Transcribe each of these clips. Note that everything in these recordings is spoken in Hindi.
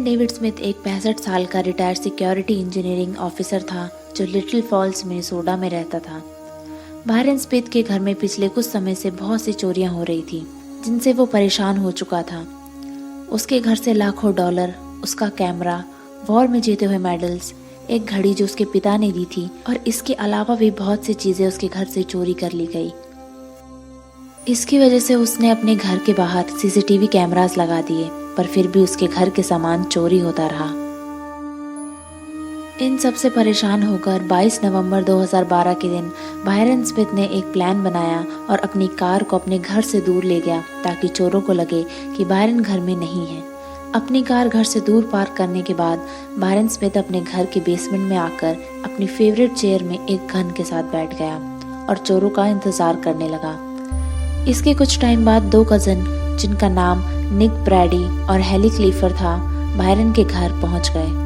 डेविड स्मिथ एक 65 साल का रिटायर्ड सिक्योरिटी इंजीनियरिंग ऑफिसर था जो लिटिल फॉल्स मिनेसोटा में रहता था। बायरन स्मिथ के घर में पिछले कुछ समय से बहुत सी चोरियां हो रही थी जिनसे वो परेशान हो चुका था। उसके घर से लाखों डॉलर, उसका कैमरा, वॉर में जीते हुए मेडल्स, एक घड़ी जो उसके पिता ने दी थी और इसके अलावा भी बहुत सी चीजें उसके घर से चोरी कर ली गई। इसकी वजह से उसने अपने घर के बाहर सीसीटीवी कैमरास लगा दिए, पर फिर भी उसके घर के सामान चोरी होता रहा। इन सब से परेशान होकर 22 नवंबर 2012 के दिन बायरन स्मिथ ने एक प्लान बनाया और अपनी कार को अपने घर से दूर ले गया ताकि चोरों को लगे कि बायरन घर में नहीं है। अपनी कार घर से दूर पार्क करने के बाद बायरन स्मिथ अपने घर के बेसमेंट में आकर अपनी फेवरेट चेयर में एक गन के साथ बैठ गया और चोरों का इंतजार करने लगा। इसके कुछ टाइम बाद दो कजन जिनका नाम निक ब्रैडी और हेली क्लीफर था, बायरन के घर पहुंच गए।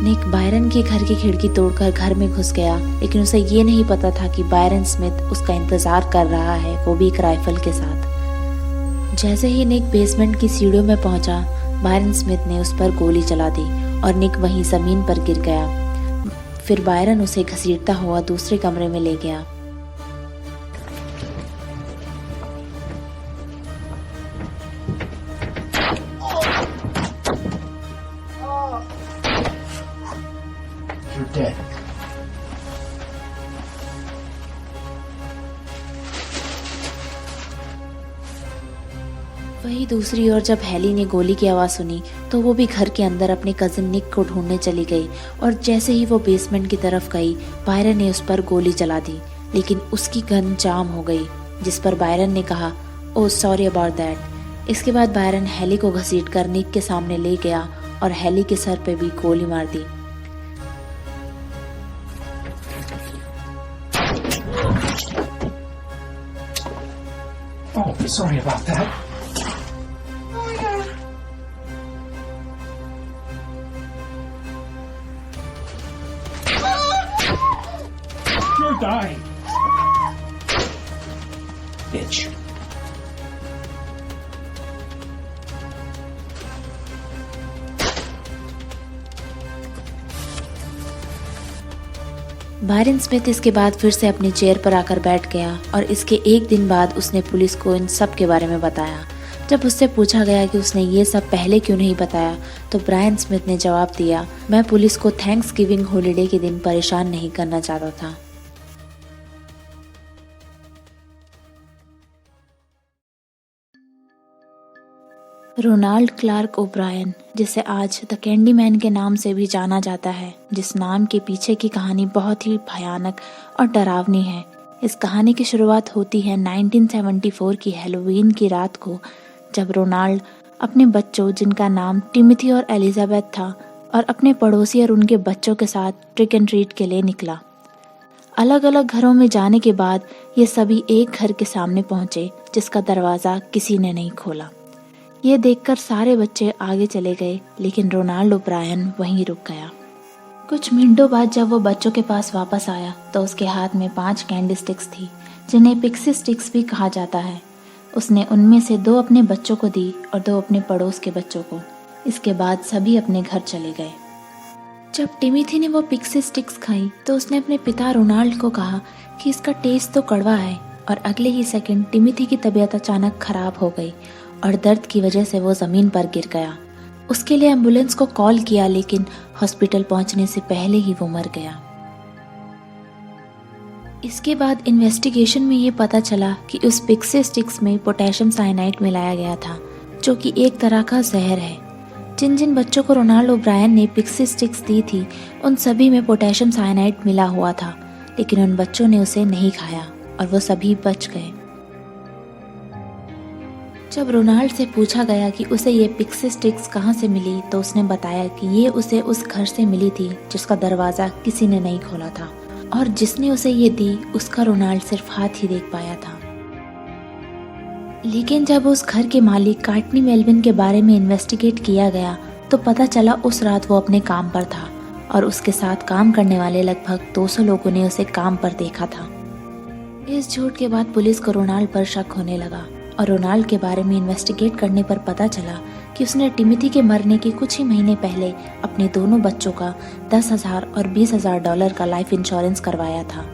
निक बायरन के घर की खिड़की तोड़कर घर में घुस गया, लेकिन उसे ये नहीं पता था कि बायरन स्मिथ उसका इंतजार कर रहा है, वो भी एक राइफल के साथ। जैसे ही निक बेसमेंट की सीढ़ियों में पहुंचा, बायरन स्मिथ ने उस पर गोली चला दी और निक वहीं जमीन पर गिर गया। फिर बायरन उसे घसीटता हुआ दूसरे कमरे में ले गया। You're dead. वहीं दूसरी ओर जब हेली ने गोली की आवाज़ सुनी तो वो भी घर के अंदर अपने कजिन निक को ढूंढने चली गई और जैसे ही वो बेसमेंट की तरफ गई, बायरन ने उस पर गोली चला दी, लेकिन उसकी गन जाम हो गई, जिस पर बायरन ने कहा, ओह सॉरी अबाउट दैट। इसके बाद बायरन हेली को घसीटकर निक के सामने ले गया और हेली के सर पे भी गोली मार दी। Oh, sorry about that. You're dying. Bitch. Byron Smith इसके बाद फिर से अपनी चेयर पर आकर बैठ गया और इसके एक दिन बाद उसने पुलिस को इन सब के बारे में बताया। जब उससे पूछा गया कि उसने ये सब पहले क्यों नहीं बताया, तो बायरन स्मिथ ने जवाब दिया, मैं पुलिस को थैंक्सगिविंग हॉलिडे के दिन परेशान नहीं करना चाहता था। रोनाल्ड क्लार्क ओब्रायन, जिसे आज द कैंडी मैन के नाम से भी जाना जाता है, जिस नाम के पीछे की कहानी बहुत ही भयानक और डरावनी है। इस कहानी की शुरुआत होती है 1974 की हैलोवीन की रात को, जब रोनाल्ड अपने बच्चों जिनका नाम टिमोथी और एलिजाबेथ था और अपने पड़ोसी और उनके बच्चों के साथ ट्रिक एंड ट्रीट के लिए निकला। अलग अलग घरों में जाने के बाद ये सभी एक घर के सामने पहुंचे जिसका दरवाज़ा किसी ने नहीं खोला। ये देखकर सारे बच्चे आगे चले गए, लेकिन रोनाल्ड ओब्रायन वहीं रुक गया। कुछ मिनटों बाद जब वो बच्चों के पास वापस आया तो उसके हाथ में 5 कैंडी स्टिक्स थी, जिन्हें पिक्सी स्टिक्स भी कहा जाता है। उसने उनमें से 2 अपने बच्चों को दी और 2 अपने पड़ोस के बच्चों को। इसके बाद सभी अपने घर चले गए। जब टिमोथी ने वो पिक्सी स्टिक्स खाई तो उसने अपने पिता रोनाल्ड को कहा कि इसका टेस्ट तो कड़वा है, और अगले ही सेकंड टिमोथी की तबीयत अचानक खराब हो गई और दर्द की वजह से वो ज़मीन पर गिर गया। उसके लिए एम्बुलेंस को कॉल किया, लेकिन हॉस्पिटल पहुंचने से पहले ही वो मर गया। इसके बाद इन्वेस्टिगेशन में ये पता चला कि उस पिक्सी स्टिक्स में पोटेशियम साइनाइड मिलाया गया था, जो कि एक तरह का जहर है। जिन जिन बच्चों को रोनाल्ड ओब्रायन ने पिक्सी स्टिक्स दी थी, उन सभी में पोटेशियम साइनाइड मिला हुआ था, लेकिन उन बच्चों ने उसे नहीं खाया और वो सभी बच गए। जब रोनाल्ड से पूछा गया कि उसे ये पिक्सी स्टिक्स कहाँ से मिली, तो उसने बताया कि ये उसे उस घर से मिली थी जिसका दरवाज़ा किसी ने नहीं खोला था, और जिसने उसे ये दी उसका रोनाल्ड सिर्फ हाथ ही देख पाया था। लेकिन जब उस घर के मालिक कार्टनी मेल्विन के बारे में इन्वेस्टिगेट किया गया तो पता चला उस रात वो अपने काम पर था और उसके साथ काम करने वाले लगभग 200 लोगों ने उसे काम पर देखा था। इस झूठ के बाद पुलिस को रोनाल्ड पर शक होने लगा और रोनाल्ड के बारे में इन्वेस्टिगेट करने पर पता चला कि उसने टिमोथी के मरने के कुछ ही महीने पहले अपने दोनों बच्चों का 10,000 और 20,000 डॉलर का लाइफ इंश्योरेंस करवाया था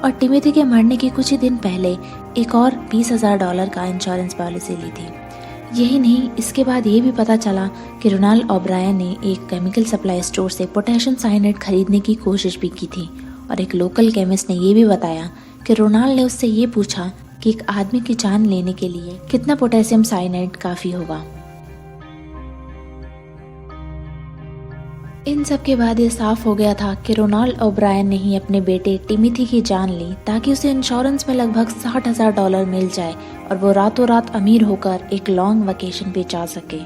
और टिमोथी के मरने के कुछ ही दिन पहले एक और 20,000 डॉलर का इंश्योरेंस पॉलिसी ली थी। यही नहीं, इसके बाद ये भी पता चला कि रोनाल्ड ओब्रायन ने एक केमिकल सप्लाई स्टोर से पोटेशियम साइनाइड खरीदने की कोशिश भी की थी और एक लोकल केमिस्ट ने ये भी बताया कि रोनाल्ड ने उससे ये पूछा कि एक आदमी की जान लेने के लिए कितना पोटेशियम साइनाइड काफी होगा। इन सब के बाद ये साफ हो गया था कि रोनाल्ड ओब्रायन ने ही अपने बेटे टिमोथी की जान ली ताकि उसे इंश्योरेंस में लगभग 60,000 डॉलर मिल जाए और वो रातों रात अमीर होकर एक लॉन्ग वेकेशन पे जा सके।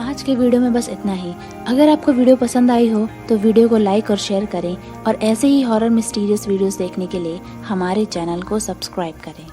आज के वीडियो में बस इतना ही। अगर आपको वीडियो पसंद आई हो तो वीडियो को लाइक और शेयर करें और ऐसे ही हॉरर मिस्टीरियस वीडियोस देखने के लिए हमारे चैनल को सब्सक्राइब करें।